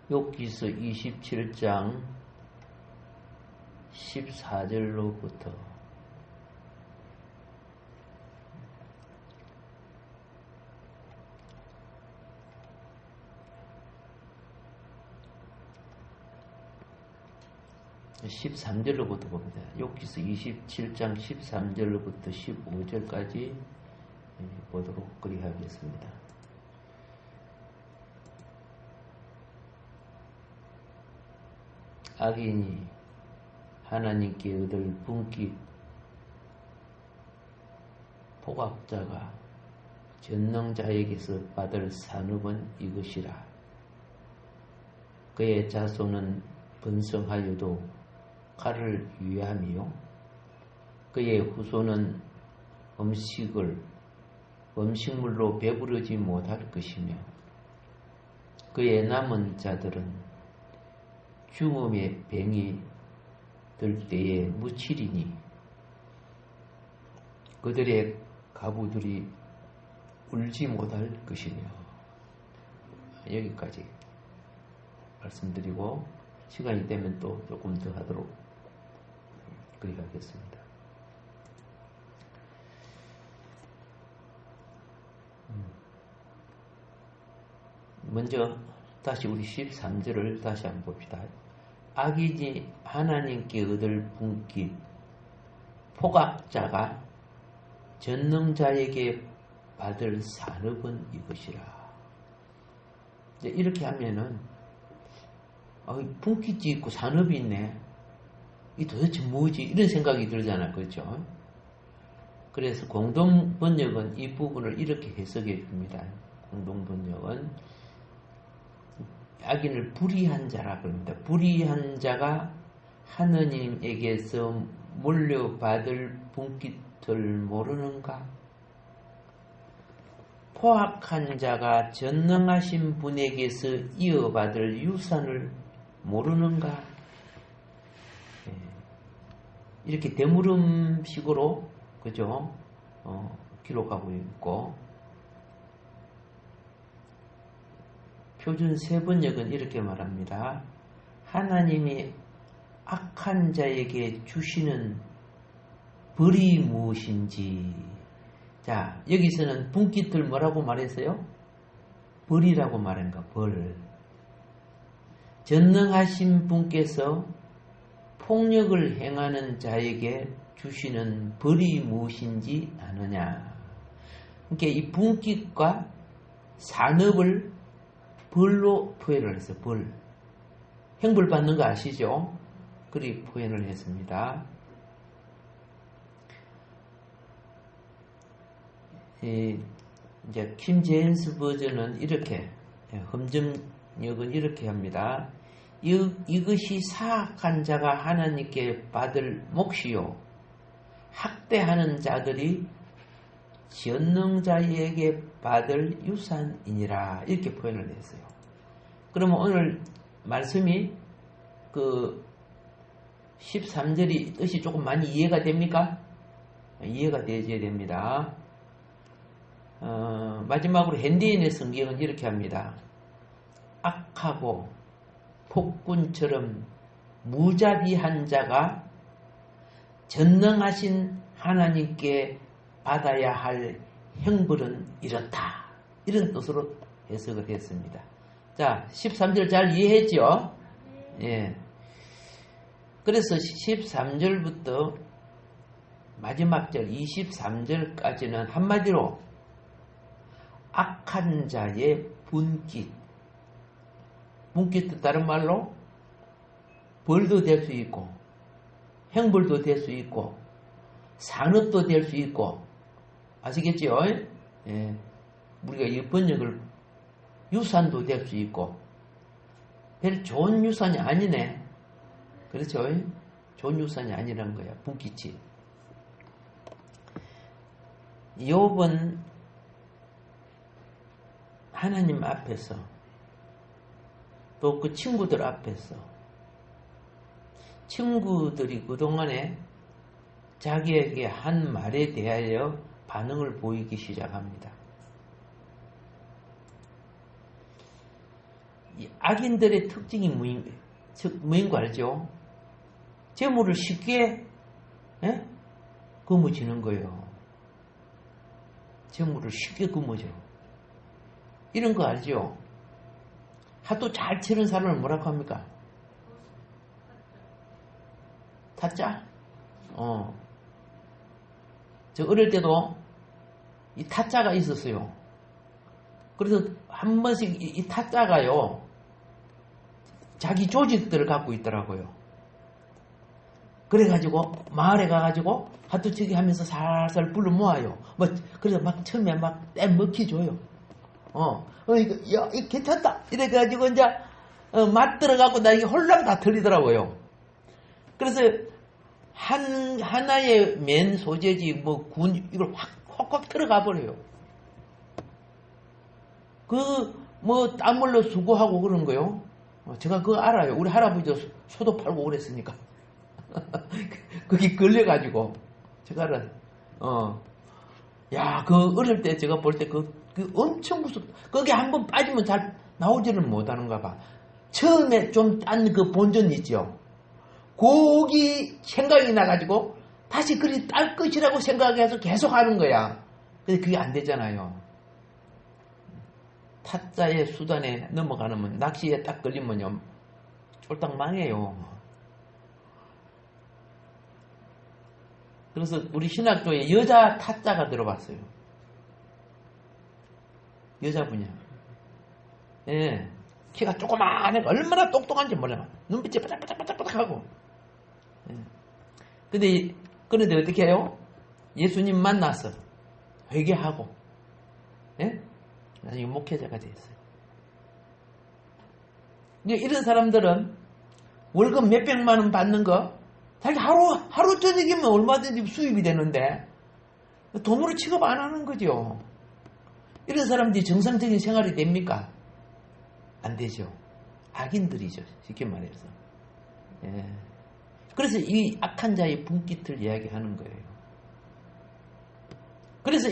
욥기서 27장 14절로부터 13절로부터 봅니다. 욥기서 27장 13절로부터 15절까지 보도록 그리하겠습니다. 악인이 하나님께 얻을 분깃, 포각자가 전능자에게서 받을 산업은 이것이라. 그의 자손은 번성하여도 칼을 위함이요, 그의 후손은 음식물로 배부르지 못할 것이며, 그의 남은 자들은 죽음의 병이 들 때에 묻히리니 그들의 가부들이 울지 못할 것이며. 여기까지 말씀드리고 시간이 되면 또 조금 더 하도록 그리하겠습니다. 먼저 다시 우리 13절을 다시 한번 봅시다. 악인이 하나님께 얻을 분깃, 포각자가 전능자에게 받을 산업은 이것이라. 이제 이렇게 하면은 분깃이 있고 산업이 있네, 이 도대체 뭐지? 이런 생각이 들잖아, 그렇죠? 그래서 공동번역은 이 부분을 이렇게 해석해 줍니다. 공동번역은 악인을 불의한 자라 그럽니다. 불의한 자가 하느님에게서 물려받을 분깃을 모르는가? 포악한 자가 전능하신 분에게서 이어받을 유산을 모르는가? 이렇게 대물음식으로, 그죠? 기록하고 있고, 표준 세번역은 이렇게 말합니다. 하나님이 악한 자에게 주시는 벌이 무엇인지. 자, 여기서는 분깃을 뭐라고 말했어요? 벌이라고 말한가, 벌. 전능하신 분께서 폭력을 행하는 자에게 주시는 벌이 무엇인지 아느냐. 그러니까 이 분깃과 산업을 벌로 표현을 했어요. 벌. 형벌 받는 거 아시죠? 그리 표현을 했습니다. 이제 킴 제임스 버전은 이렇게, 험점역은 이렇게 합니다. 이것이 사악한 자가 하나님께 받을 몫이요, 학대하는 자들이 전능자에게 받을 유산이니라. 이렇게 표현을 했어요. 그러면 오늘 말씀이 그 13절이 뜻이 조금 많이 이해가 됩니까? 이해가 되어야 됩니다. 마지막으로 핸디인의 성경은 이렇게 합니다. 악하고 폭군처럼 무자비한 자가 전능하신 하나님께 받아야 할 형벌은 이렇다. 이런 뜻으로 해석을 했습니다. 자, 13절 잘 이해했죠? 예. 그래서 13절부터 마지막 절 23절까지는 한마디로 악한 자의 분깃. 분깃도 다른 말로 벌도 될 수 있고, 형벌도 될 수 있고, 산업도 될 수 있고, 아시겠죠? 예. 우리가 이 번역을 유산도 될 수 있고, 별 좋은 유산이 아니네. 그렇죠? 좋은 유산이 아니란 거야, 분깃이. 욥은 하나님 앞에서 또 그 친구들 앞에서, 친구들이 그동안에 자기에게 한 말에 대하여 반응을 보이기 시작합니다. 이 악인들의 특징이 뭐인 거 알죠? 재물을 쉽게 거머쥐는 거예요. 재물을 쉽게 거머쥐어. 이런 거 알죠? 하도 잘 치는 사람을 뭐라고 합니까? 타짜? 저 어릴 때도 이 타짜가 있었어요. 그래서 한 번씩 이 타짜가요, 자기 조직들을 갖고 있더라고요. 그래가지고 마을에 가가지고 하투치기 하면서 살살 불러 모아요. 그래서 막 처음에 막 떼먹히줘요. 이거 괜찮다. 이래가지고 이제 맛 들어가고 나 이게 홀랑 다 틀리더라고요. 그래서 하나의 맨 소재지 이걸 확 들어가 버려요. 땀 흘려 수고하고 그런 거요. 제가 그거 알아요. 우리 할아버지도 소도 팔고 그랬으니까. 그게 걸려가지고. 제가 알아요. 그 어릴 때 제가 볼 때 그 엄청 무섭다. 거기 한번 빠지면 잘 나오지는 못하는가 봐. 처음에 좀 딴 그 본전 있죠. 거기 생각이 나가지고 다시 그리 딸 것이라고 생각해서 계속 하는 거야. 근데 그게 안 되잖아요. 타짜의 수단에 넘어가면 낚시에 딱 걸리면요 쫄딱 망해요. 그래서 우리 신학교에 여자 타짜가 들어왔어요. 여자분이야. 예, 키가 조그마하네. 얼마나 똑똑한지 몰라. 눈빛이 바짝바짝바짝바짝하고. 예. 그런데 어떻게 해요? 예수님 만나서 회개하고, 예? 나중에 목회자가 됐어요. 이런 사람들은 월급 몇백만 원 받는 거, 자기 하루 저녁이면 얼마든지 수입이 되는데, 돈으로 취급 안 하는 거죠. 이런 사람들이 정상적인 생활이 됩니까? 안 되죠. 악인들이죠. 쉽게 말해서. 예. 그래서 이 악한 자의 분깃을 이야기하는 거예요. 그래서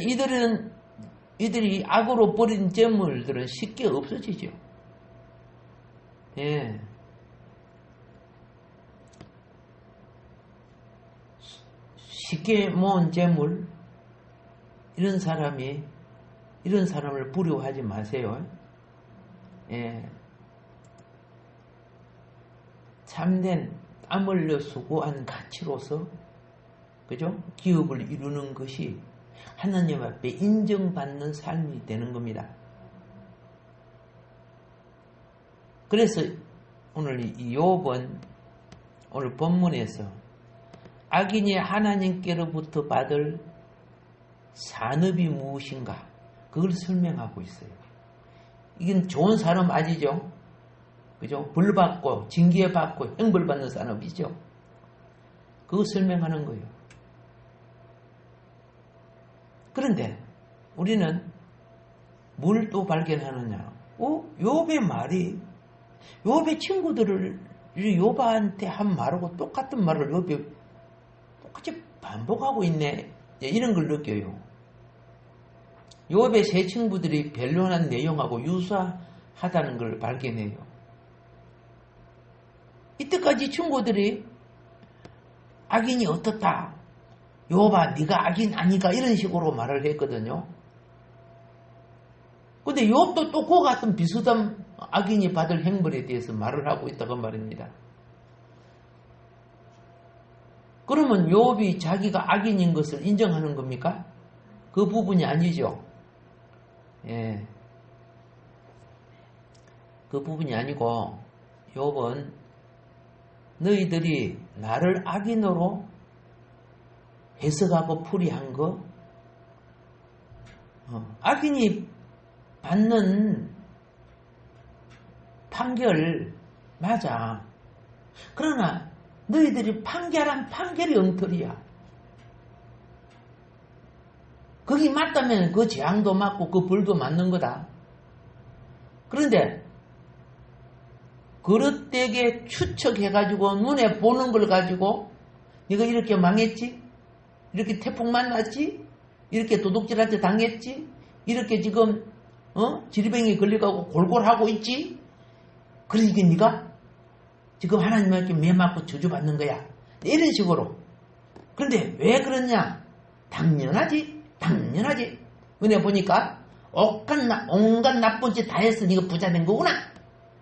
이들이 악으로 버린 재물들은 쉽게 없어지죠. 예. 쉽게 모은 재물, 이런 사람을 부러워하지 마세요. 예. 참된 땀 흘려 수고한 가치로서, 그죠? 기업을 이루는 것이 하나님 앞에 인정받는 삶이 되는 겁니다. 그래서 오늘 이 욥은 오늘 본문에서 악인이 하나님께로부터 받을 산업이 무엇인가, 그걸 설명하고 있어요. 이건 좋은 산업 아니죠? 그죠? 벌받고 징계받고 형벌받는 산업이죠. 그거 설명하는 거예요. 그런데 우리는 뭘 또 발견하느냐? 욥의 말이, 욥의 친구들을 욥한테 한 말하고 똑같은 말을 욥이 똑같이 반복하고 있네. 이런 걸 느껴요. 욥의 세 친구들이 변론한 내용하고 유사하다는 걸 발견해요. 이때까지 친구들이 악인이 어떻다, 욥아 네가 악인 아니가, 이런 식으로 말을 했거든요. 근데 욥도 또 그와 같은 비슷한 악인이 받을 형벌에 대해서 말을 하고 있다고 말입니다. 그러면 욥이 자기가 악인인 것을 인정하는 겁니까? 그 부분이 아니죠. 예. 그 부분이 아니고, 욥은 너희들이 나를 악인으로 해석하고 풀이한 거, 악인이 받는 판결 맞아. 그러나 너희들이 판결한 판결이 엉터리야. 거기 맞다면 그 재앙도 맞고 그 벌도 맞는 거다. 그런데 그릇되게 추측해가지고 눈에 보는 걸 가지고 네가 이렇게 망했지? 이렇게 태풍 만났지? 이렇게 도둑질한테 당했지? 이렇게 지금 질병에 걸려가고 골골하고 있지? 그러니까 네가 지금 하나님께 매맞고 저주받는 거야. 이런 식으로. 그런데 왜 그러냐? 당연하지. 은혜 보니까 온갖 나쁜 짓 다 했어. 네가 부자 된 거구나.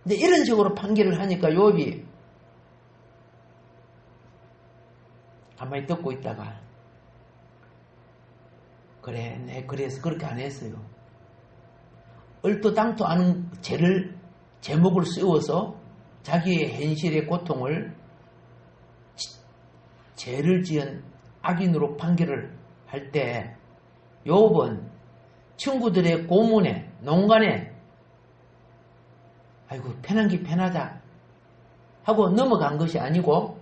이제 이런 식으로 판결을 하니까 욥이 가만히 듣고 있다가 그래, 내 그래서 그렇게 안 했어요. 얼토당토 않은 제목을 씌워서 자기의 현실의 고통을 죄를 지은 악인으로 판결을 할 때 욥은 친구들의 고문에 농간에 아이고 편한기 편하다 하고 넘어간 것이 아니고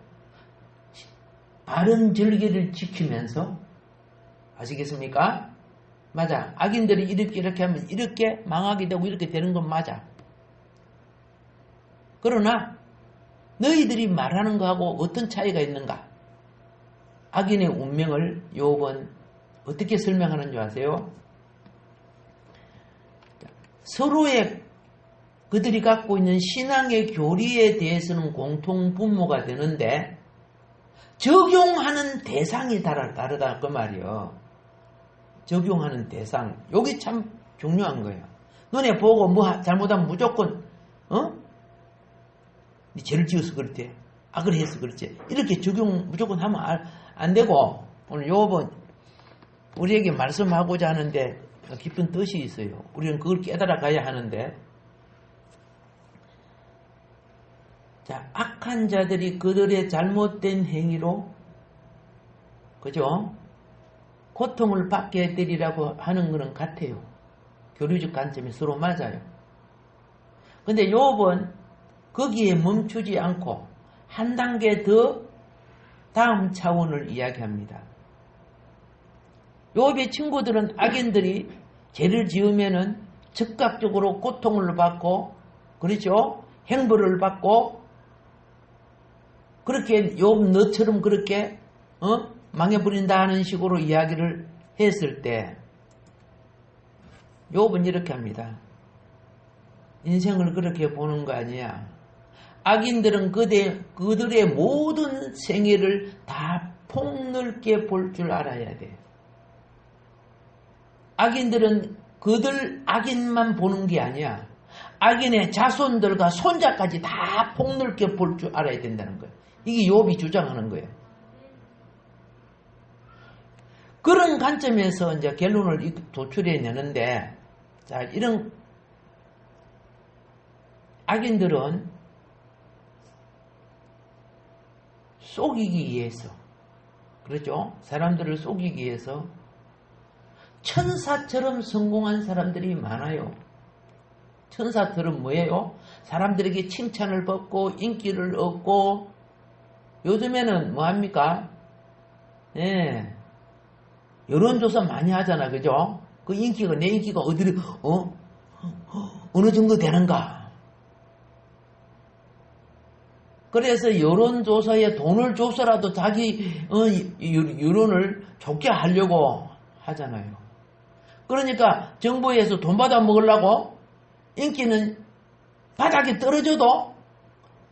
바른 절개를 지키면서 아시겠습니까? 맞아. 악인들이 이렇게 하면 이렇게 망하게 되고 이렇게 되는 건 맞아. 그러나 너희들이 말하는 거하고 어떤 차이가 있는가? 악인의 운명을 욥은 어떻게 설명하는 줄 아세요? 서로의 그들이 갖고 있는 신앙의 교리에 대해서는 공통 분모가 되는데 적용하는 대상이 다르다 그 말이요. 적용하는 대상. 여기 참 중요한 거예요. 너네 보고 뭐 잘못하면 무조건 네 죄를 지어서 그렇대. 악을 해서 그렇지. 이렇게 적용 무조건 하면 안 되고 오늘 욥은 우리에게 말씀하고자 하는데 깊은 뜻이 있어요. 우리는 그걸 깨달아 가야 하는데 자, 악한 자들이 그들의 잘못된 행위로 그죠? 고통을 받게 되리라고 하는 것은 같아요. 교류적 관점이 서로 맞아요. 근데 욥은 거기에 멈추지 않고 한 단계 더 다음 차원을 이야기합니다. 욥의 친구들은 악인들이 죄를 지으면은 즉각적으로 고통을 받고 그렇죠? 행벌을 받고 그렇게 욥 너처럼 그렇게 망해버린다 하는 식으로 이야기를 했을 때 욥은 이렇게 합니다. 인생을 그렇게 보는 거 아니야. 악인들은 그들의 모든 생애를 다 폭넓게 볼 줄 알아야 돼. 악인들은 그들 악인만 보는 게 아니야. 악인의 자손들과 손자까지 다 폭넓게 볼 줄 알아야 된다는 거예요. 이게 욥이 주장하는 거예요. 그런 관점에서 이제 결론을 도출해 내는데, 자, 이런 악인들은 속이기 위해서, 그렇죠? 사람들을 속이기 위해서 천사처럼 성공한 사람들이 많아요. 천사들은 뭐예요? 사람들에게 칭찬을 받고 인기를 얻고 요즘에는 뭐합니까? 예, 여론조사 많이 하잖아. 그죠? 그 인기가 내 인기가 어느 정도 되는가? 그래서 여론조사에 돈을 줘서라도 자기 여론을 좋게 하려고 하잖아요. 그러니까 정부에서 돈 받아 먹으려고 인기는 바닥에 떨어져도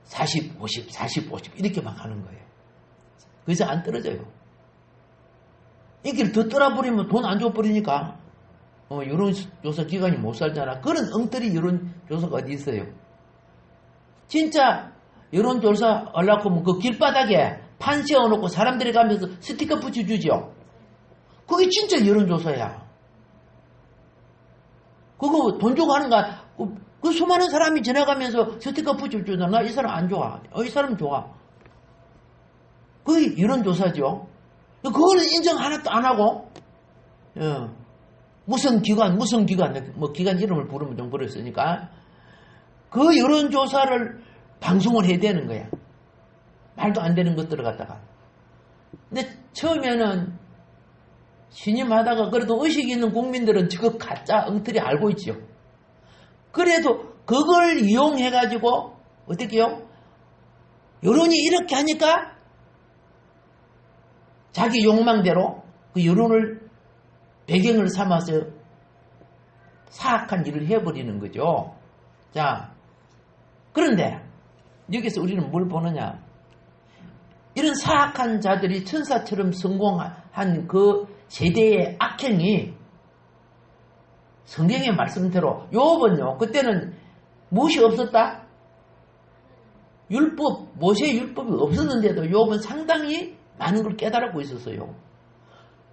40, 50, 40, 50 이렇게 막 하는 거예요. 그래서 안 떨어져요. 인기를 더 떨어버리면 돈 안 줘버리니까 여론조사 기관이 못 살잖아. 그런 엉터리 여론조사가 어디 있어요. 진짜 여론조사 하려고 하면 그 길바닥에 판 세워놓고 사람들이 가면서 스티커 붙여주죠. 그게 진짜 여론조사야. 그거 돈 주고 하는 거야. 그 수많은 사람이 지나가면서 스티커 붙여주잖아. 나 이 사람 안 좋아. 이 사람 좋아. 그게 여론조사죠. 그거는 인정 하나도 안 하고, 무슨 기관, 뭐 기관 이름을 부르면 좀 그랬으니까, 그 여론조사를 방송을 해야 되는 거야. 말도 안 되는 것들을 갖다가. 근데 처음에는 신임하다가 그래도 의식 있는 국민들은 저거 가짜 엉터리 알고 있죠. 그래도 그걸 이용해가지고 어떻게 해요? 여론이 이렇게 하니까 자기 욕망대로 그 여론을 배경을 삼아서 사악한 일을 해버리는 거죠. 자, 그런데 여기서 우리는 뭘 보느냐? 이런 사악한 자들이 천사처럼 성공한 그 세대의 악행이 성경의 말씀대로 욥은요, 그때는 무엇이 없었다? 율법, 모세의 율법이 없었는데도 욥은 상당히 많은 걸 깨달았고 있었어요.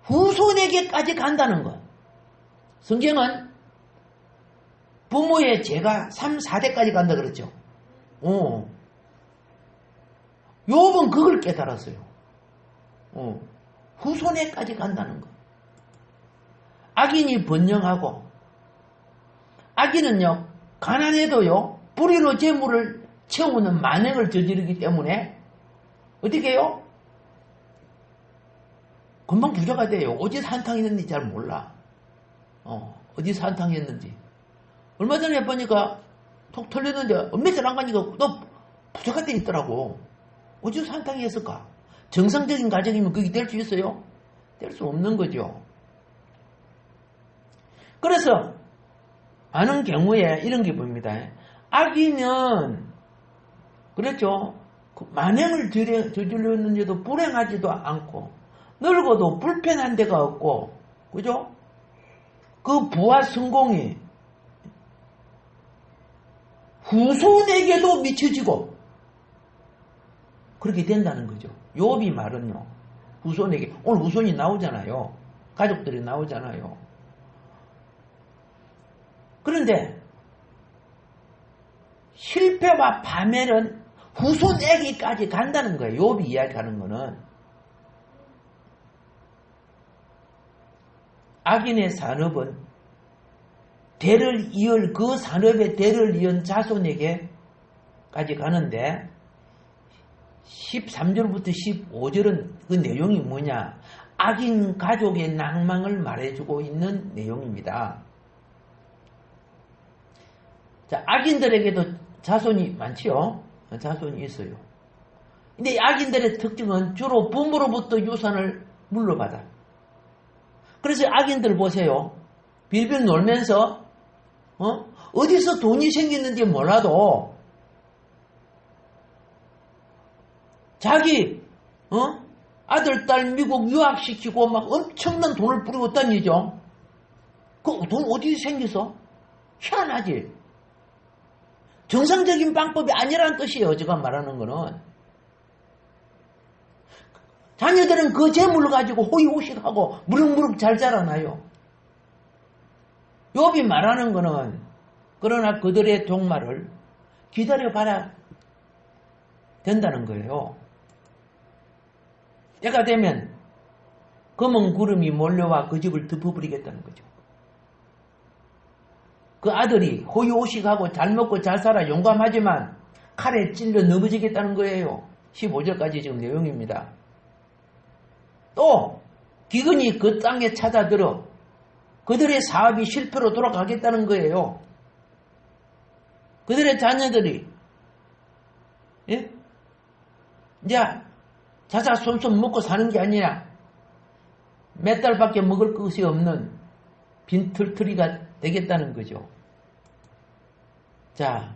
후손에게까지 간다는 것. 성경은 부모의 죄가 3, 4대까지 간다 그랬죠. 욥은 그걸 깨달았어요. 후손에까지 간다는 것. 악인이 번영하고, 악인은요, 가난해도요, 불의로 재물을 채우는 만행을 저지르기 때문에, 어떻게 해요? 금방 부자가 돼요. 어디서 한탕 했는지 잘 몰라. 어디서 한탕 했는지. 얼마 전에 보니까 톡 털렸는데, 며칠 안 가니까 너 부자가 돼 있더라고. 어디서 한탕 했을까? 정상적인 가정이면 그게 될 수 있어요? 될 수 없는 거죠. 그래서, 많은 경우에 이런 게 보입니다. 악인은, 그렇죠. 만행을 저질렀는데도 불행하지도 않고, 늙어도 불편한 데가 없고, 그죠? 그 부와 성공이 후손에게도 미쳐지고, 그렇게 된다는 거죠. 욥이 말은요, 후손에게, 오늘 후손이 나오잖아요. 가족들이 나오잖아요. 그런데, 실패와 파멸은 후손에게까지 간다는 거예요. 욥이 이야기하는 거는. 악인의 산업은 대를 이을, 그 산업의 대를 이은 자손에게까지 가는데 13절부터 15절은 그 내용이 뭐냐? 악인 가족의 낭망을 말해주고 있는 내용입니다. 자, 악인들에게도 자손이 많지요? 자손이 있어요. 근데 악인들의 특징은 주로 부모로부터 유산을 물러받아. 그래서 악인들 보세요. 빌빌 놀면서 어디서 돈이 생겼는지 몰라도 자기 아들, 딸 미국 유학시키고 막 엄청난 돈을 뿌리고 다니죠. 그 돈 어디서 생겨서? 희한하지. 정상적인 방법이 아니라는 뜻이에요. 제가 말하는 거는. 자녀들은 그 재물을 가지고 호의호식하고 무럭무럭 잘 자라나요. 욥이 말하는 거는 그러나 그들의 종말을 기다려봐야 된다는 거예요. 때가 되면 검은 구름이 몰려와 그 집을 덮어버리겠다는 거죠. 그 아들이 호의호식하고 잘 먹고 잘 살아 용감하지만 칼에 찔려 넘어지겠다는 거예요. 15절까지 지금 내용입니다. 또 기근이 그 땅에 찾아들어 그들의 사업이 실패로 돌아가겠다는 거예요. 그들의 자녀들이 이제 자자손손 먹고 사는 게 아니라 몇 달밖에 먹을 것이 없는 빈털터리가 되겠다는 거죠. 자,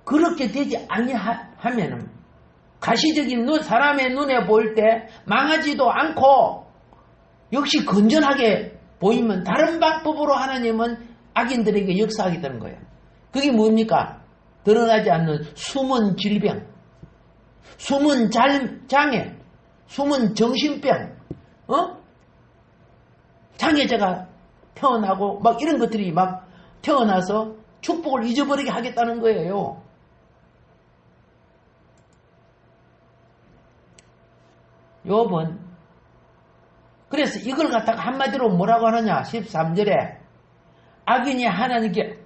그렇게 되지 아니하면은 가시적인 사람의 눈에 보일 때 망하지도 않고 역시 건전하게 보이면 다른 방법으로 하나님은 악인들에게 역사하겠다는 거예요. 그게 뭡니까? 드러나지 않는 숨은 질병, 숨은 장애, 숨은 정신병, 장애자가 태어나고 막 이런 것들이 막 태어나서 축복을 잊어버리게 하겠다는 거예요. 욥은 그래서 이걸 갖다가 한마디로 뭐라고 하느냐? 13절에 악인이 하나님께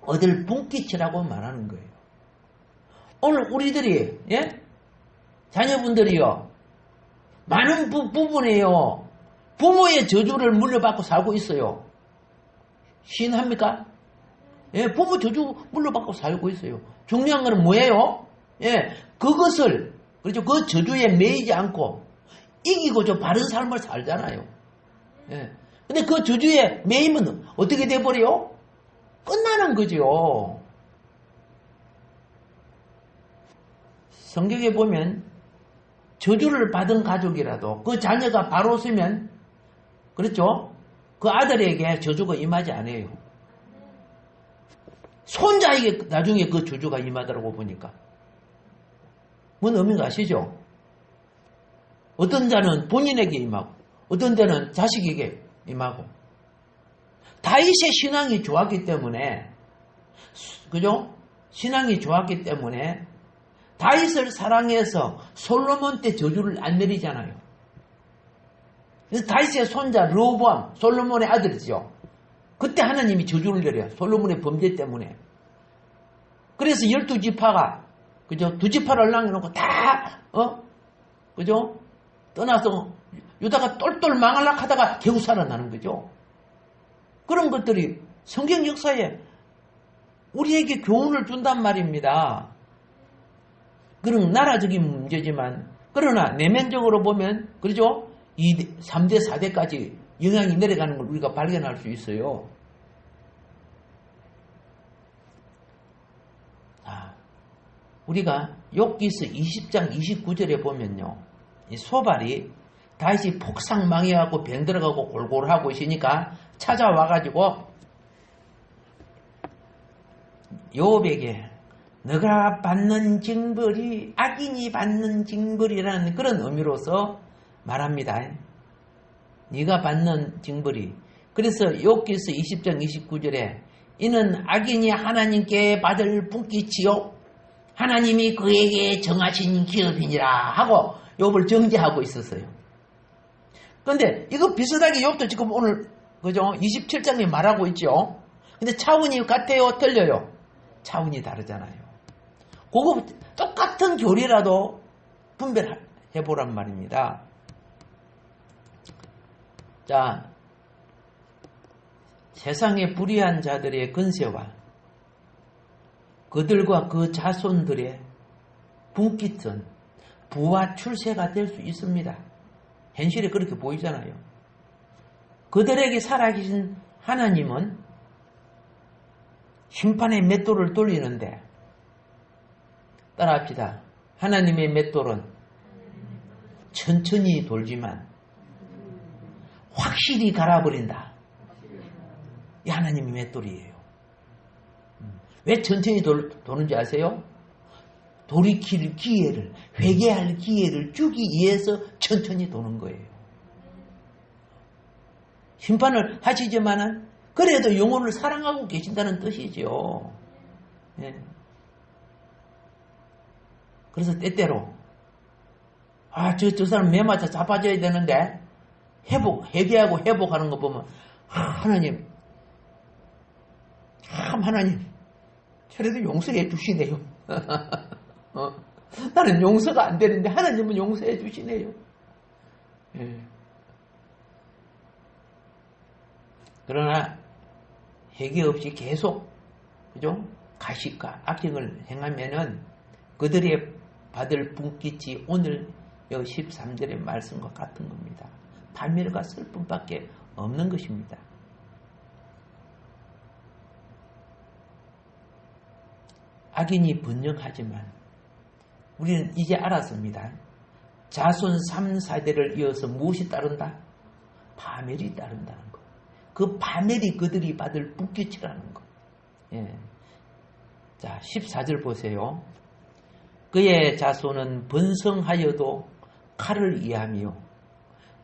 얻을 분깃이라고 말하는 거예요. 오늘 우리들이 자녀분들이요 많은 부분에요 부모의 저주를 물려받고 살고 있어요. 시인합니까? 부모 저주 물려받고 살고 있어요. 중요한 것은 뭐예요? 그것을 그렇죠. 그 저주에 매이지 않고 이기고 좀 바른 삶을 살잖아요. 근데 그 저주에 매이면 어떻게 돼버려요? 끝나는 거죠. 성경에 보면 저주를 받은 가족이라도 그 자녀가 바로 서면 그렇죠? 그 아들에게 저주가 임하지 않아요. 손자에게 나중에 그 저주가 임하더라고 보니까. 뭔 의미인가 아시죠? 어떤 자는 본인에게 임하고 어떤 자는 자식에게 임하고. 다윗의 신앙이 좋았기 때문에 그죠? 신앙이 좋았기 때문에 다윗을 사랑해서 솔로몬 때 저주를 안 내리잖아요. 다윗의 손자 르호보암 솔로몬의 아들이죠. 그때 하나님이 저주를 내려요. 솔로몬의 범죄 때문에. 그래서 12지파가 그죠? 2지파를 남겨놓고 다 그죠? 떠나서 유다가 똘똘 망하려고 하다가 겨우 살아나는 거죠. 그런 것들이 성경 역사에 우리에게 교훈을 준단 말입니다. 그런 나라적인 문제지만 그러나 내면적으로 보면 그렇죠? 3대, 4대까지 영향이 내려가는 걸 우리가 발견할 수 있어요. 자, 우리가 욥기서 20장 29절에 보면요. 이 소발이 다시 폭삭 망해갖고 병 들어가고 골골 하고 있으니까 찾아와가지고 욥에게 너가 받는 징벌이 악인이 받는 징벌이라는 그런 의미로서 말합니다. 네가 받는 징벌이. 그래서 욥기서 20장 29절에 이는 악인이 하나님께 받을 분깃이요 하나님이 그에게 정하신 기업이니라 하고 욥을 정죄하고 있었어요. 그런데 이거 비슷하게 욥도 지금 오늘 그죠? 27장에 말하고 있죠. 근데 차원이 같아요? 틀려요? 차원이 다르잖아요. 그거 똑같은 교리라도 분별해 보란 말입니다. 자, 세상의 불의한 자들의 근세와 그들과 그 자손들의 분깃은 부와 출세가 될 수 있습니다. 현실에 그렇게 보이잖아요. 그들에게 살아계신 하나님은 심판의 맷돌을 돌리는데 따라합시다. 하나님의 맷돌은 천천히 돌지만 확실히 갈아버린다. 이 하나님의 맷돌이에요. 왜 천천히 도는지 아세요? 돌이킬 기회를, 회개할 기회를 주기 위해서 천천히 도는 거예요. 심판을 하시지만은 그래도 영혼을 사랑하고 계신다는 뜻이죠. 예. 그래서 때때로 저 사람 매 맞아 잡아줘야 되는데 회개하고 회복하는 거 보면 하나님 저래도 용서해 주시네요. 나는 용서가 안 되는데 하나님은 용서해 주시네요. 예. 그러나 회개 없이 계속 그죠? 가식과 악행을 행하면은 그들의 받을 분깃이 오늘 13절의 말씀과 같은 겁니다. 파멸과 슬픔밖에 없는 것입니다. 악인이 번영하지만 우리는 이제 알았습니다. 자손 3, 4대를 이어서 무엇이 따른다? 파멸이 따른다는 것. 그 파멸이 그들이 받을 분깃이라는 것. 예. 자, 14절 보세요. 그의 자손은 번성하여도 칼을 이해하며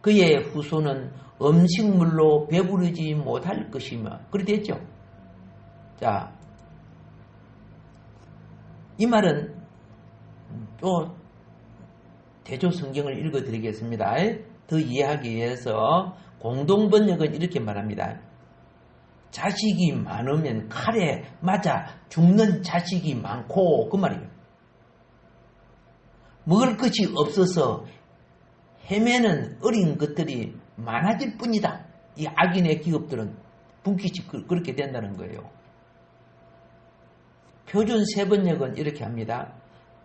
그의 후손은 음식물로 배부르지 못할 것이며 그렇게 됐죠. 자, 이 말은 또 대조 성경을 읽어드리겠습니다. 더 이해하기 위해서 공동번역은 이렇게 말합니다. 자식이 많으면 칼에 맞아 죽는 자식이 많고 그 말이에요. 먹을 것이 없어서 헤매는 어린 것들이 많아질 뿐이다. 이 악인의 기업들은 분깃이 그렇게 된다는 거예요. 표준 세번역은 이렇게 합니다.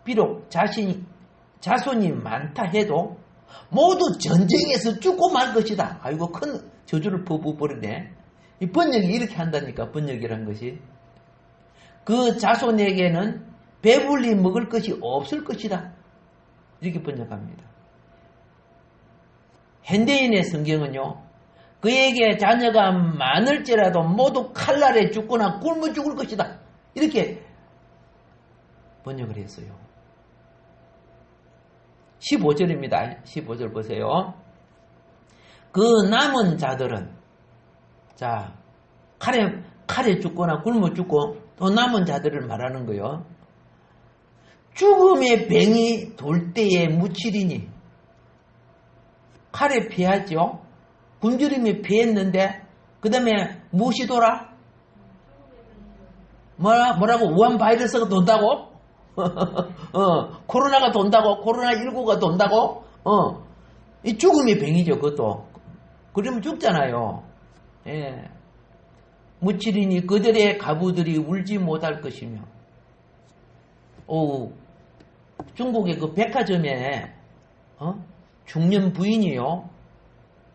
비록 자손이 많다 해도 모두 전쟁에서 죽고 말 것이다. 아이고 큰 저주를 퍼부어버리네. 이 번역이 이렇게 한다니까, 번역이란 것이. 그 자손에게는 배불리 먹을 것이 없을 것이다. 이렇게 번역합니다. 현대인의 성경은요, 그에게 자녀가 많을지라도 모두 칼날에 죽거나 굶어 죽을 것이다. 이렇게 번역을 했어요. 15절입니다. 15절 보세요. 그 남은 자들은, 자, 칼에 죽거나 굶어 죽고 또 남은 자들을 말하는 거요. 죽음의 병이 돌 때에 묻히리니, 칼에 피하죠. 굶주림이 피했는데 그 다음에 무엇이 돌아? 뭐라고? 우한 바이러스가 돈다고? 코로나가 돈다고? 코로나19가 돈다고? 이 죽음의 병이죠, 그것도. 그러면 죽잖아요. 예. 묻히리니 그들의 가부들이 울지 못할 것이며. 중국의 그 백화점에, 중년 부인이요,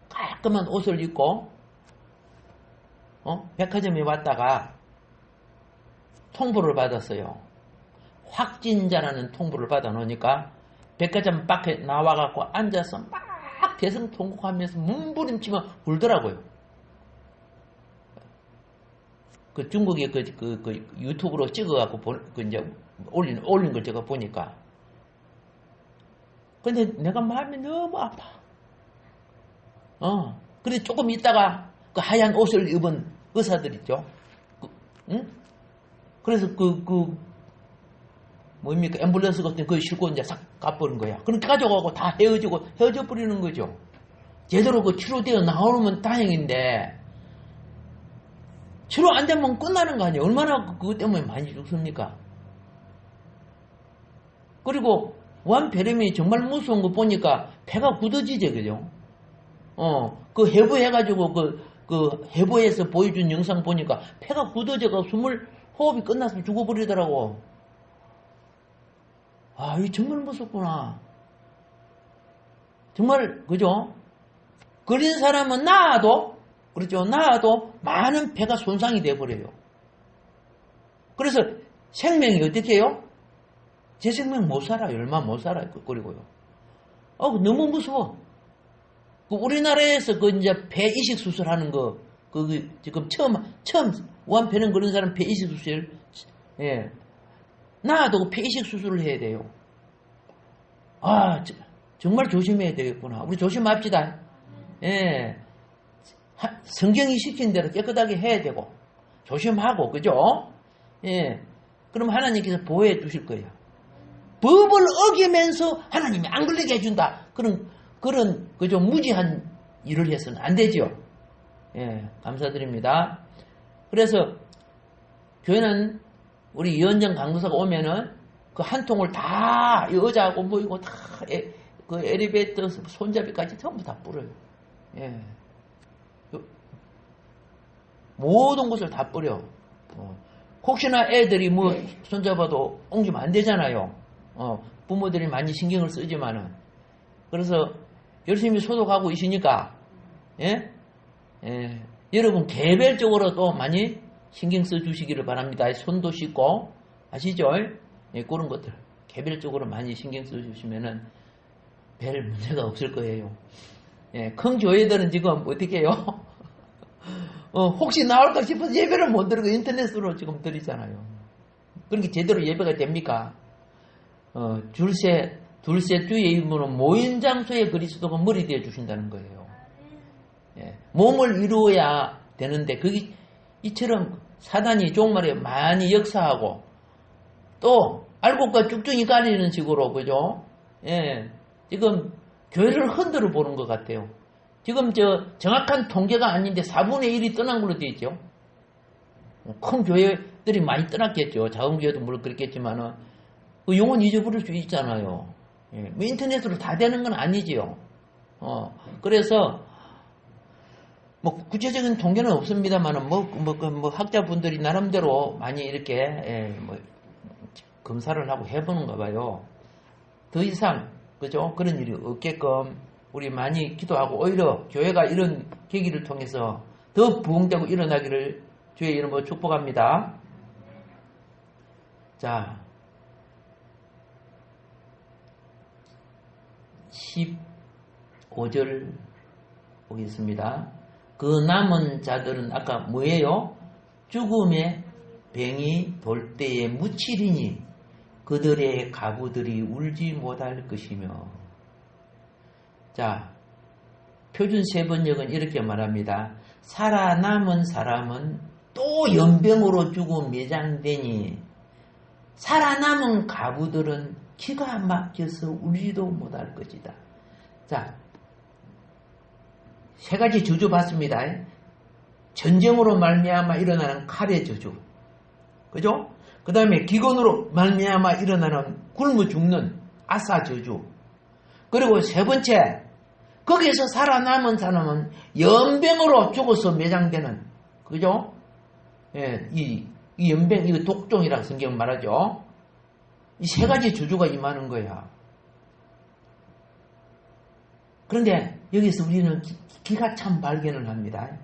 깔끔한 옷을 입고, 백화점에 왔다가 통보를 받았어요. 확진자라는 통보를 받아 놓으니까 백화점 밖에 나와갖고 앉아서 막 대성통곡하면서 몸부림치며 울더라고요. 그 중국의 그 유튜브로 찍어갖고 이제 올린 걸 제가 보니까. 근데 내가 마음이 너무 아파. 그래 조금 있다가 그 하얀 옷을 입은 의사들 있죠. 응? 그래서 뭡니까? 앰뷸런스 같은 거 싣고 이제 싹 가버린 거야. 그렇게 가져가고 다 헤어져 버리는 거죠. 제대로 그 치료되어 나오면 다행인데, 치료 안 되면 끝나는 거 아니에요. 얼마나 그것 때문에 많이 죽습니까? 그리고 완폐렴이 정말 무서운 거 보니까 배가 굳어지죠, 그죠? 그 해부해가지고 그 해부해서 보여준 영상 보니까 배가 굳어져가 호흡이 끝나서 죽어버리더라고. 아, 이거 정말 무섭구나. 정말, 그죠? 걸린 사람은 나아도, 그렇죠? 나아도 많은 배가 손상이 돼버려요. 그래서 생명이 어떻게 해요? 제 생명 못 살아요. 얼마 못 살아요. 그리고요. 너무 무서워. 우리나라에서 이제 폐 이식 수술하는 거, 지금 처음 우한폐렴 걸린 사람 폐 이식 수술, 예. 나도 폐 이식 수술을 해야 돼요. 정말 조심해야 되겠구나. 우리 조심합시다. 예. 성경이 시킨 대로 깨끗하게 해야 되고, 조심하고, 그죠? 예. 그럼 하나님께서 보호해 주실 거예요. 법을 어기면서 하나님이 안 걸리게 해준다. 그런, 그죠? 무지한 일을 해서는 안 되죠. 예. 감사드립니다. 그래서, 교회는 우리 이현정 강도사가 오면은 그 한 통을 다 여자하고 모이고 다 그 엘리베이터 손잡이까지 전부 다 뿌려요. 예. 모든 것을 다 뿌려. 혹시나 애들이 손잡아도 옮기면 안 되잖아요. 부모들이 많이 신경을 쓰지만은. 그래서 열심히 소독하고 있으니까, 예? 예. 여러분 개별적으로 또 많이 신경 써 주시기를 바랍니다. 손도 씻고, 아시죠? 예, 그런 것들. 개별적으로 많이 신경 써 주시면은 별 문제가 없을 거예요. 예, 큰 교회들은 지금 어떻게 해요? 혹시 나올까 싶어서 예배를 못 드리고 인터넷으로 지금 드리잖아요. 그렇게 제대로 예배가 됩니까? 둘째 주의 이름으로 모인 장소에 그리스도가 머리 되어 주신다는 거예요. 예, 몸을 이루어야 되는데, 이처럼 사단이 종말에 많이 역사하고, 또, 알곡과 쭉쭉이 가리는 식으로, 그죠? 예, 지금, 교회를 흔들어 보는 것 같아요. 지금 정확한 통계가 아닌데 4분의 1이 떠난 걸로 되어 있죠. 큰 교회들이 많이 떠났겠죠. 작은 교회도 물론 그렇겠지만은, 그 영혼 잊어버릴 수 있잖아요. 예, 인터넷으로 다 되는 건 아니지요. 그래서, 구체적인 통계는 없습니다만은, 학자분들이 나름대로 많이 이렇게, 검사를 하고 해보는가 봐요. 더 이상, 그죠? 그런 일이 없게끔 우리 많이 기도하고, 오히려 교회가 이런 계기를 통해서 더 부흥되고 일어나기를 주의 이름으로 축복합니다. 자, 15절 보겠습니다. 그 남은 자들은 아까 뭐예요? 죽음의 병이 돌 때에 묻히리니 그들의 가부들이 울지 못할 것이며. 자, 표준 세번역은 이렇게 말합니다. 살아남은 사람은 또 연병으로 죽어 매장되니 살아남은 가부들은 기가 막혀서 울지도 못할 것이다. 자, 세 가지 저주 봤습니다. 전쟁으로 말미암아 일어나는 칼의 저주, 그죠? 그 다음에 기근으로 말미암아 일어나는 굶어 죽는 아사 저주. 그리고 세 번째, 거기에서 살아남은 사람은 연병으로 죽어서 매장되는, 그죠? 예, 이 연병, 이거 독종이라고 성경 말하죠. 이 세 가지 저주가 임하는 거야. 그런데 여기서 우리는 기가 참 발견을 합니다.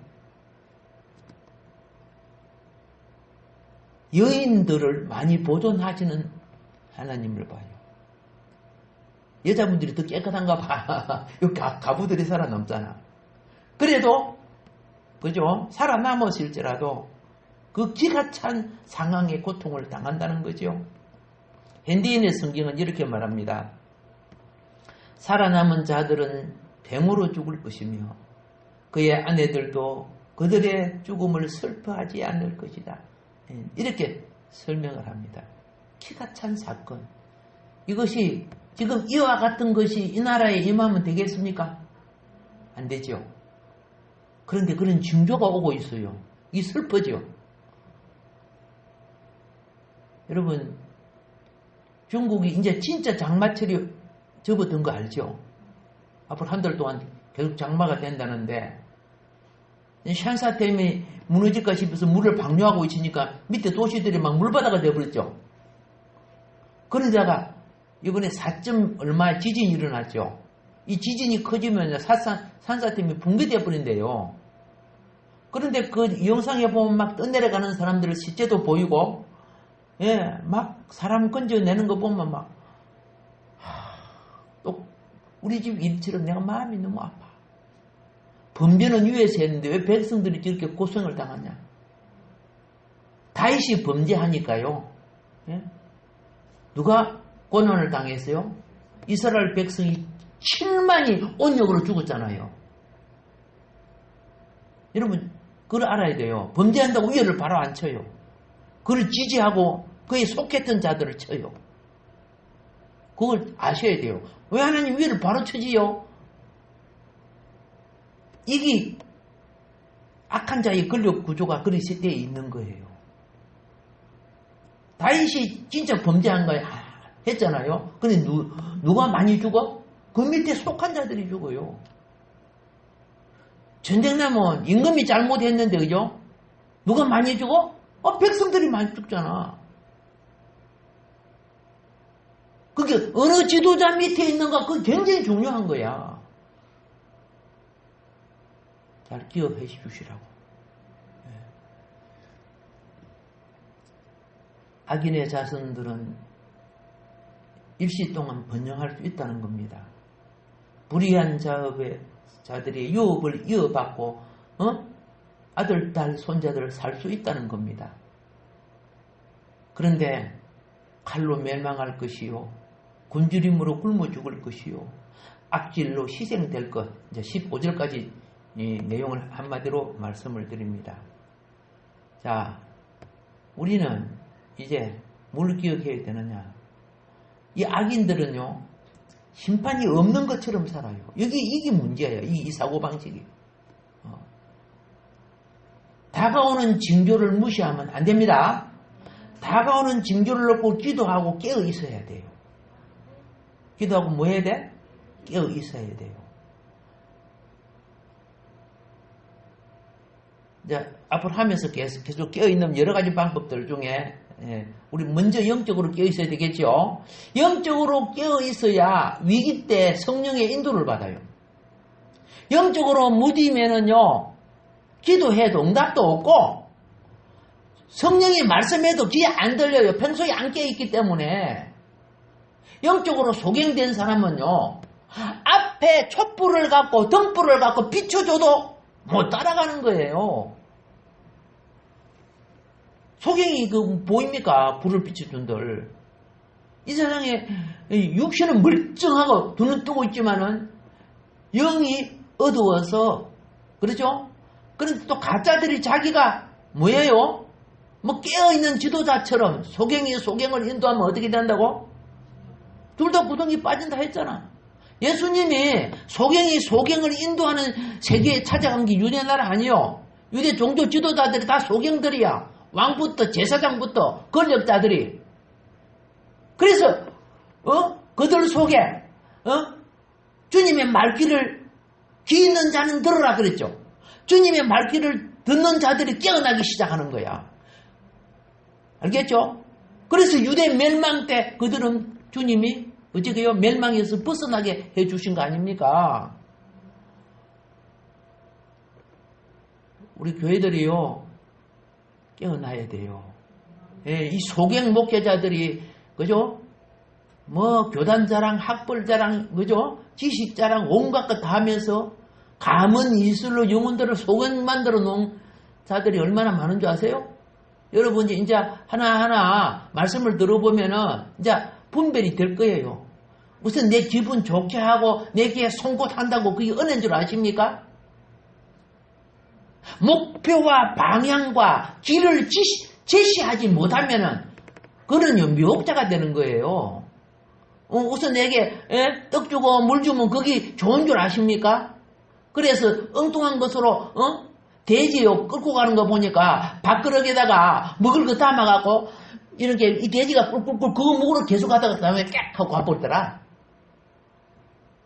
여인들을 많이 보존하시는 하나님을 봐요. 여자분들이 더 깨끗한가 봐. 여기 가부들이 살아남잖아. 그래도, 그죠? 살아남았을지라도 그 기가 찬 상황의 고통을 당한다는 거죠. 현대인의 성경은 이렇게 말합니다. 살아남은 자들은 병으로 죽을 것이며 그의 아내들도 그들의 죽음을 슬퍼하지 않을 것이다. 이렇게 설명을 합니다. 기가 찬 사건. 이것이 지금 이와 같은 것이 이 나라에 임하면 되겠습니까? 안 되죠. 그런데 그런 징조가 오고 있어요. 이 슬퍼죠. 여러분, 중국이 이제 진짜 장마철이 접어든 거 알죠? 앞으로 한 달 동안 계속 장마가 된다는데 샨사댐이 무너질까 싶어서 물을 방류하고 있으니까 밑에 도시들이 막 물바다가 되어버렸죠. 그러다가 이번에 4점 얼마의 지진이 일어났죠. 이 지진이 커지면 산사댐이 붕괴되어 버린대요. 그런데 그 영상에 보면 막 떠내려가는 사람들의 시체도 보이고, 예, 막 사람 건져내는 거 보면 막, 또 우리 집 일처럼 내가 마음이 너무 아파. 범죄는 위에서 했는데 왜 백성들이 저렇게 고생을 당하냐? 다윗이 범죄하니까요. 예? 누가 고난을 당했어요? 이스라엘 백성이 7만이 온역으로 죽었잖아요. 여러분, 그걸 알아야 돼요. 범죄한다고 위에를 바로 안 쳐요. 그를 지지하고 그에 속했던 자들을 쳐요. 그걸 아셔야 돼요. 왜 하나님 위에를 바로 쳐지요? 이게 악한 자의 권력 구조가 그런 시대에 있는 거예요. 다윗이 진짜 범죄한 거야 했잖아요. 근데 누가 많이 죽어? 그 밑에 속한 자들이 죽어요. 전쟁 나면 임금이 잘못했는데, 그죠? 누가 많이 죽어? 백성들이 많이 죽잖아. 그게 어느 지도자 밑에 있는가, 그게 굉장히 중요한 거야. 잘 기억해 주시라고. 악인의 자손들은 일시 동안 번영할 수 있다는 겁니다. 불의한 자들의 유업을 이어받고 아들, 딸, 손자들을 살 수 있다는 겁니다. 그런데 칼로 멸망할 것이요, 굶주림으로 굶어 죽을 것이요, 악질로 희생될 것. 이제 15절까지 이 내용을 한마디로 말씀을 드립니다. 자, 우리는 이제 뭘 기억해야 되느냐? 이 악인들은요, 심판이 없는 것처럼 살아요. 이게 문제예요. 이 사고방식이. 다가오는 징조를 무시하면 안 됩니다. 다가오는 징조를 놓고 기도하고 깨어 있어야 돼요. 기도하고 뭐 해야 돼? 깨어 있어야 돼요. 이제 앞으로 하면서 계속 깨어 있는 여러 가지 방법들 중에 우리 먼저 영적으로 깨어 있어야 되겠죠. 영적으로 깨어 있어야 위기 때 성령의 인도를 받아요. 영적으로 무디면은요, 기도해도 응답도 없고 성령이 말씀해도 귀에 안 들려요. 평소에 안 깨있기 때문에. 영적으로 소경된 사람은요, 앞에 촛불을 갖고 등불을 갖고 비춰줘도 못 따라가는 거예요. 소경이 보입니까? 불을 비춰준들. 이 세상에 육신은 멀쩡하고 눈은 뜨고 있지만은 영이 어두워서, 그렇죠? 그런데 또 가짜들이 자기가 뭐예요? 뭐 깨어있는 지도자처럼 소경이 소경을 인도하면 어떻게 된다고? 둘 다 구덩이 빠진다 했잖아. 예수님이 소경이 소경을 인도하는 세계에 찾아간 게 유대 나라 아니요. 유대 종교 지도자들이 다 소경들이야. 왕부터 제사장부터 권력자들이. 그래서 그들 속에 주님의 말귀를 귀 있는 자는 들으라 그랬죠. 주님의 말귀를 듣는 자들이 깨어나기 시작하는 거야. 알겠죠? 그래서 유대 멸망 때 그들은 주님이 어쩌게요? 멸망에서 벗어나게 해주신 거 아닙니까? 우리 교회들이요, 깨어나야 돼요. 예, 이 소경 목회자들이, 그죠? 뭐, 교단 자랑, 학벌 자랑, 그죠? 지식 자랑, 온갖 것 다 하면서 가문 이술로 영혼들을 소경 만들어 놓은 자들이 얼마나 많은 줄 아세요? 여러분이 이제 하나하나 말씀을 들어보면은 이제 분별이 될 거예요. 무슨 내 기분 좋게 하고 내게 송곳한다고 그게 은혜인 줄 아십니까? 목표와 방향과 길을 제시하지 못하면은 그는요 미혹자가 되는 거예요. 우선 내게 떡 주고 물 주면 그게 좋은 줄 아십니까? 그래서 엉뚱한 것으로 돼지요 끌고 가는 거 보니까 밥그릇에다가 먹을 거 담아갖고 이렇게 이 돼지가 꿀꿀꿀 그거 먹으러 계속 가다가 다음에 깍 하고 가버리더라.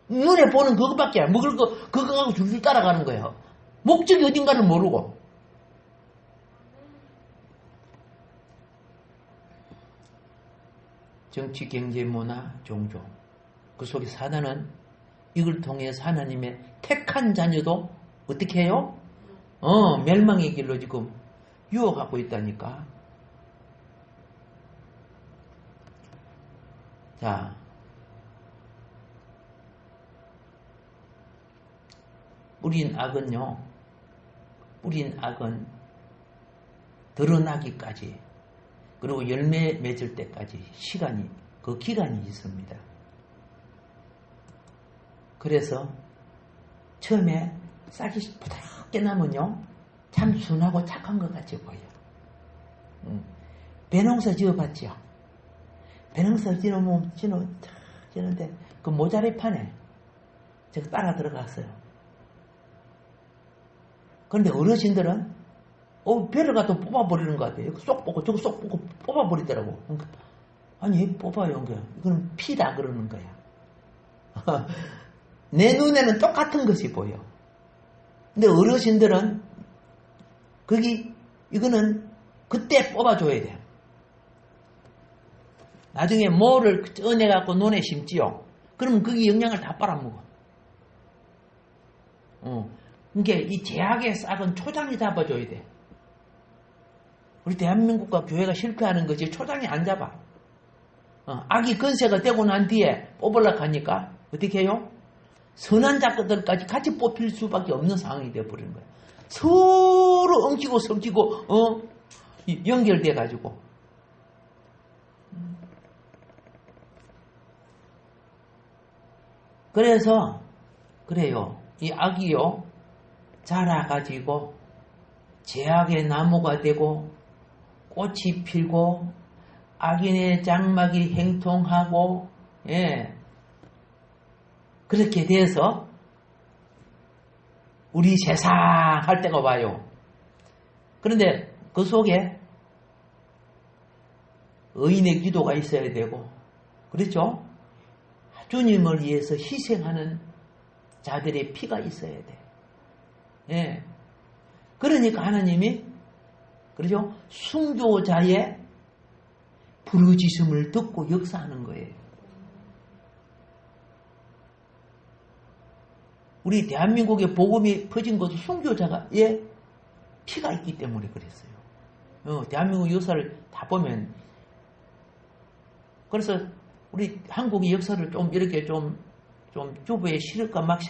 눈에 보는 그거밖에 먹을 거 그거 갖고 줄줄 따라가는 거예요. 목적이 어딘가를 모르고. 정치, 경제, 문화, 종교 그 속에 사단은 이걸 통해서 하나님의 택한 자녀도 어떻게 해요? 멸망의 길로 지금 유혹하고 있다니까. 자, 뿌린 악은 드러나기까지 그리고 열매 맺을 때까지 그 기간이 있습니다. 그래서 처음에 싹이 부드럽게 나면요 참 순하고 착한 것 같이 보여요. 배농사 지어봤죠? 배농사 지는데 그 모자리 판에 제가 따라 들어갔어요. 그런데 어르신들은 배를 갖다 뽑아버리는 것 같아요. 쏙 뽑고 저거 쏙 뽑고 뽑아버리더라고. 그러니까, 아니 뽑아요. 이거는 피다 그러는 거야. 내 눈에는 똑같은 것이 보여. 근데 어르신들은 이거는 그때 뽑아줘야 돼. 나중에 뭐를 쪄내갖고 논에 심지요. 그러면 그게 영양을 다 빨아먹어. 그러니까 이 제약의 싹은 초장이 잡아줘야 돼. 우리 대한민국과 교회가 실패하는 것이 초장이 안 잡아. 악이 건세가 되고 난 뒤에 뽑으려고 하니까 어떻게 해요? 선한 자들까지 같이 뽑힐 수밖에 없는 상황이 되어버리는 거야. 서로 엉키고 섞이고 연결돼 가지고 그래서 그래요. 이 악이요 자라가지고 제약의 나무가 되고 꽃이 피고 악인의 장막이 행통하고 그렇게 돼서 우리 세상 할 때가 와요. 그런데 그 속에 의인의 기도가 있어야 되고 그렇죠? 주님을 위해서 희생하는 자들의 피가 있어야 돼. 그러니까 하나님이 그렇죠? 순교자의 부르짖음을 듣고 역사하는 거예요. 우리 대한민국에 복음이 퍼진 것도 순교자가 피가 있기 때문에 그랬어요. 대한민국 역사를 다 보면. 그래서 우리 한국의 역사를 좀 이렇게 좀 주부에 실을까 막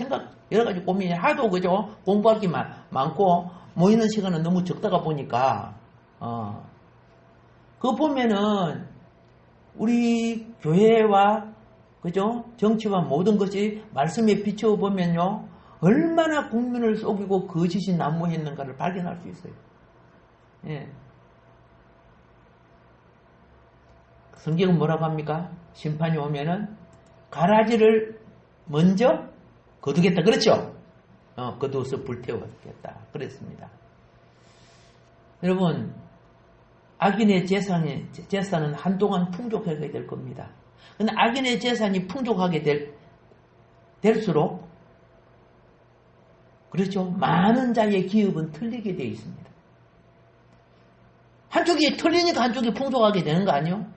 여러 가지 고민이 하도 그죠? 공부할 게 많고 모이는 시간은 너무 적다가 보니까 그거 보면은 우리 교회와 그죠? 정치와 모든 것이 말씀에 비춰보면요 얼마나 국민을 속이고 거짓이 난무했는가를 발견할 수 있어요. 예. 성경은 뭐라고 합니까? 심판이 오면은 가라지를 먼저 거두겠다. 그렇죠? 거두어서 불태우겠다. 그랬습니다. 여러분, 악인의 재산은 한동안 풍족하게 될 겁니다. 근데 악인의 재산이 풍족하게 될수록, 그렇죠? 많은 자의 기업은 틀리게 되어 있습니다. 한쪽이 틀리니까 한쪽이 풍족하게 되는 거 아니에요?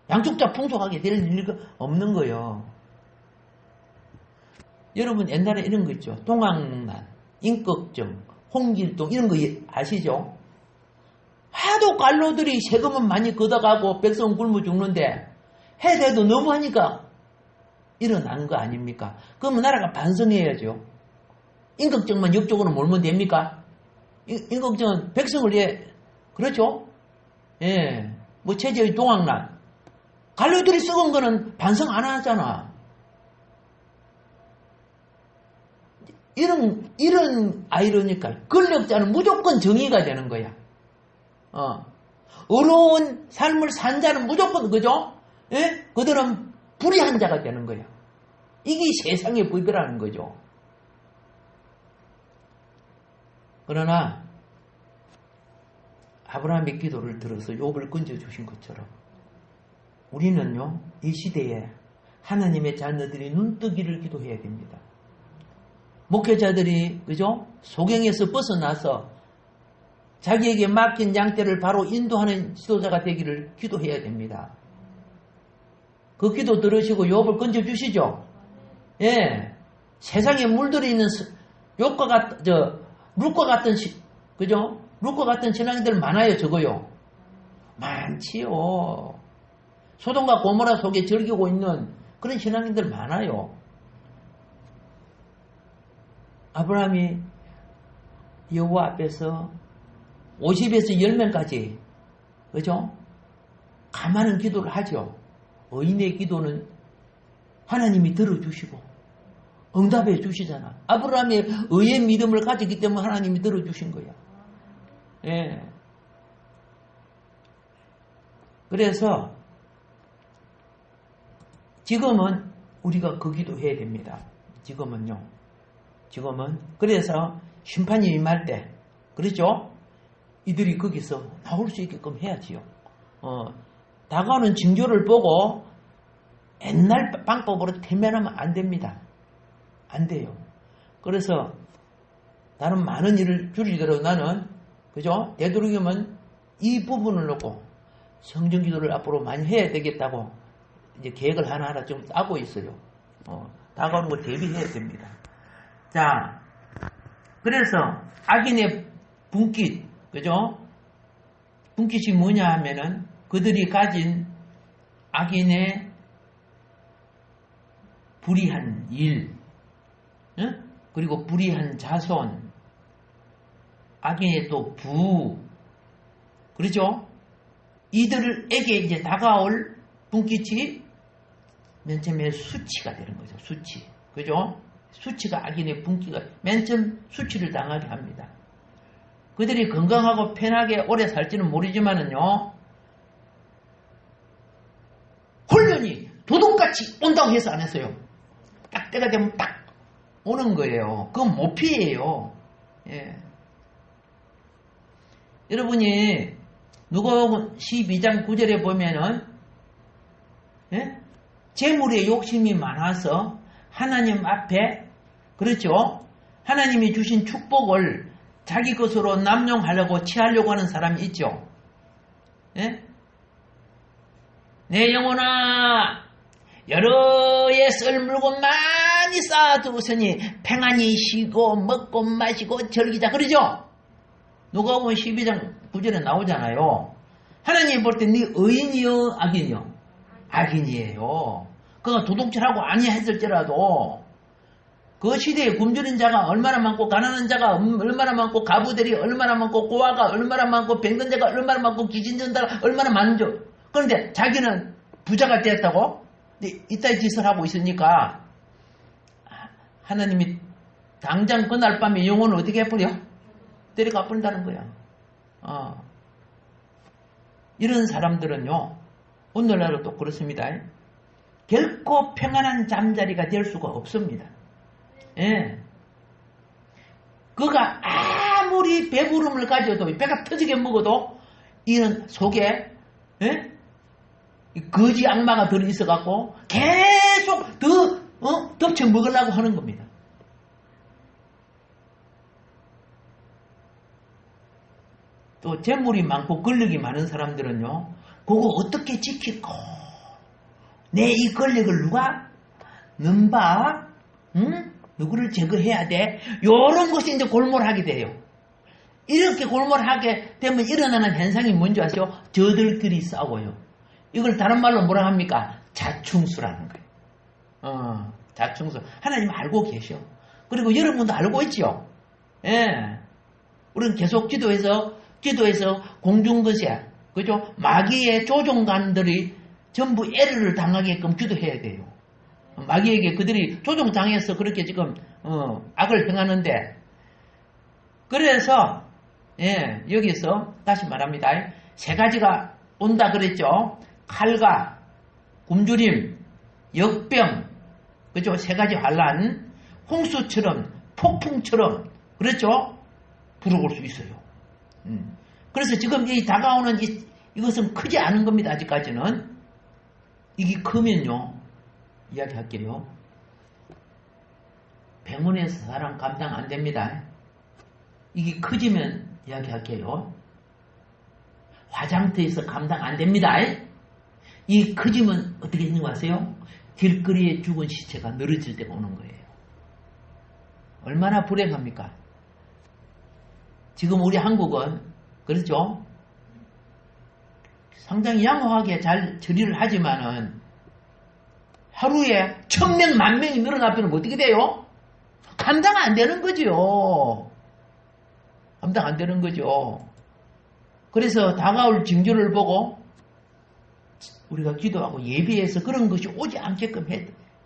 양쪽 다 풍족하게 될 일이 없는 거예요. 여러분 옛날에 이런 거 있죠. 동학난, 임꺽정, 홍길동 이런 거 아시죠? 하도 관료들이 세금은 많이 걷어가고 백성은 굶어 죽는데 해대도 너무하니까 일어난 거 아닙니까? 그러면 나라가 반성해야죠. 임꺽정만 역적으로 몰면 됩니까? 임꺽정은 백성을 위해 그렇죠? 예, 뭐 체제의 동학난 관료들이 썩은 거는 반성 안 하잖아. 이런 아이러니까 권력자는 무조건 정의가 되는 거야. 어려운 삶을 산 자는 무조건 그죠? 예? 그들은 불의한 자가 되는 거야. 이게 세상의 법이라는 거죠. 그러나 아브라함의 기도를 들어서 욥을 건져주신 것처럼 우리는요 이 시대에 하나님의 자녀들이 눈뜨기를 기도해야 됩니다. 목회자들이 그죠? 소경에서 벗어나서 자기에게 맡긴 양떼를 바로 인도하는 지도자가 되기를 기도해야 됩니다. 그 기도 들으시고 욥을 건져주시죠. 예, 세상에 물들이 있는 룻과 같은 그죠? 룻과 같은 신앙인들 많아요. 적어요. 많지요. 소돔과 고모라 속에 즐기고 있는 그런 신앙인들 많아요. 아브라함이 여호와 앞에서 50에서 10명까지 그죠? 가만한 기도를 하죠. 의인의 기도는 하나님이 들어주시고 응답해 주시잖아. 아브라함이 의의 믿음을 가졌기 때문에 하나님이 들어주신 거야. 예. 그래서 지금은 우리가 그 기도해야 됩니다. 지금은 그래서 심판이 임할 때 그렇죠? 이들이 거기서 나올 수 있게끔 해야지요. 다가오는 징조를 보고 옛날 방법으로 태면하면 안 됩니다. 안 돼요. 그래서 나는 많은 일을 줄이더라도 나는 그죠? 되도록이면 이 부분을 놓고 성전기도를 앞으로 많이 해야 되겠다고 이제 계획을 하나하나 좀 짜고 있어요. 다가오는 거 대비해야 됩니다. 자, 그래서 악인의 분깃, 그죠? 분깃이 뭐냐 하면은 그들이 가진 악인의 불의한 일, 응? 그리고 불의한 자손, 악인의 또 부, 그렇죠? 이들에게 이제 다가올 분깃이 맨 처음에 수치가 되는 거죠. 수치, 그죠? 수치가 악인의 분기가 맨 처음 수치를 당하게 합니다. 그들이 건강하고 편하게 오래 살지는 모르지만은요, 훈련이 도둑같이 온다고 해서 안 했어요. 딱 때가 되면 딱 오는 거예요. 그건 못 피해요. 예. 여러분이 누가복음 12장 9절에 보면은 예? 재물에 욕심이 많아서 하나님 앞에 그렇죠? 하나님이 주신 축복을 자기 것으로 남용하려고 취하려고 하는 사람이 있죠. 예? 내 영혼아 여러의 썰 물고 많이 많이 쌓아두었으니 평안히 쉬고 먹고 마시고 즐기자. 그러죠? 누가 보면 12장 9절에 나오잖아요. 하나님이 볼 때 네 의인이요 악인이요? 악인이에요. 그가 도둑질하고 아니했을지라도 그 시대에 굶주린 자가 얼마나 많고 가난한 자가 얼마나 많고 가부들이 얼마나 많고 고아가 얼마나 많고 병든 자가 얼마나 많고 귀신 전자가 얼마나 많은지. 그런데 자기는 부자가 되었다고 이따위 짓을 하고 있으니까 하나님이 당장 그날 밤에 영혼을 어떻게 해버려? 데려가 버린다는 거야. 이런 사람들은요 오늘날도 또 그렇습니다. 결코 평안한 잠자리가 될 수가 없습니다. 예. 그가 아무리 배부름을 가져도 배가 터지게 먹어도 이런 속에 거지 악마가 들어있어갖고 계속 더 덮쳐 먹으려고 하는 겁니다. 또 재물이 많고 권력이 많은 사람들은요 그거 어떻게 지키고 내 이 권력을 누가 넘봐? 누구를 제거해야 돼? 요런 것이 이제 골몰하게 돼요. 이렇게 골몰하게 되면 일어나는 현상이 뭔지 아세요? 저들끼리 싸워요. 이걸 다른 말로 뭐라 합니까? 자충수라는 거예요. 자충수. 하나님 알고 계셔. 그리고 여러분도 알고 있죠? 예. 우리는 계속 기도해서 공중거세, 그죠? 마귀의 조종관들이 전부 에러를 당하게끔 기도해야 돼요. 마귀에게 그들이 조종당해서 그렇게 지금 악을 행하는데, 그래서 여기서 다시 말합니다. 세 가지가 온다 그랬죠. 칼과 굶주림, 역병, 그죠? 세 가지 환란, 홍수처럼 폭풍처럼 그렇죠? 불어올 수 있어요. 그래서 지금 이 다가오는 이것은 크지 않은 겁니다. 아직까지는. 이게 크면요 이야기할게요. 병원에서 사람 감당 안 됩니다. 이게 커지면 이야기할게요. 화장터에서 감당 안 됩니다. 이 커지면 어떻게 되는 거 아세요? 길거리에 죽은 시체가 늘어질 때가 오는 거예요. 얼마나 불행합니까? 지금 우리 한국은 그렇죠? 상당히 양호하게 잘 처리를 하지만은 하루에 1000명, 10,000명이 늘어나면 어떻게 돼요? 감당 안 되는 거죠. 감당 안 되는 거죠. 그래서 다가올 징조를 보고 우리가 기도하고 예배해서 그런 것이 오지 않게끔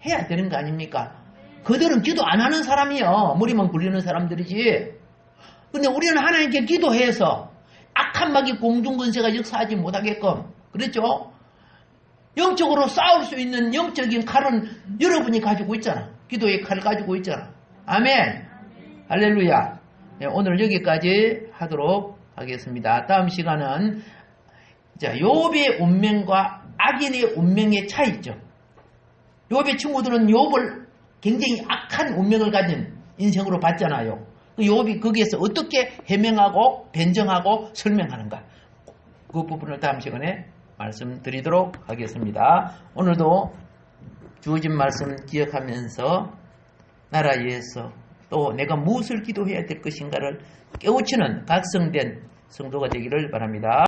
해야 되는 거 아닙니까? 그들은 기도 안 하는 사람이요. 머리만 굴리는 사람들이지. 근데 우리는 하나님께 기도해서 악한 마귀 공중권세가 역사하지 못하게끔, 그렇죠? 영적으로 싸울 수 있는 영적인 칼은 여러분이 가지고 있잖아. 기도의 칼을 가지고 있잖아. 아멘. 할렐루야. 오늘 여기까지 하도록 하겠습니다. 다음 시간은 욥의 운명과 악인의 운명의 차이점. 욥의 친구들은 욥을 굉장히 악한 운명을 가진 인생으로 봤잖아요. 욥이 거기에서 어떻게 해명하고 변정하고 설명하는가, 그 부분을 다음 시간에 말씀드리도록 하겠습니다. 오늘도 주어진 말씀 기억하면서 나라 위해서 또 내가 무엇을 기도해야 될 것인가를 깨우치는 각성된 성도가 되기를 바랍니다.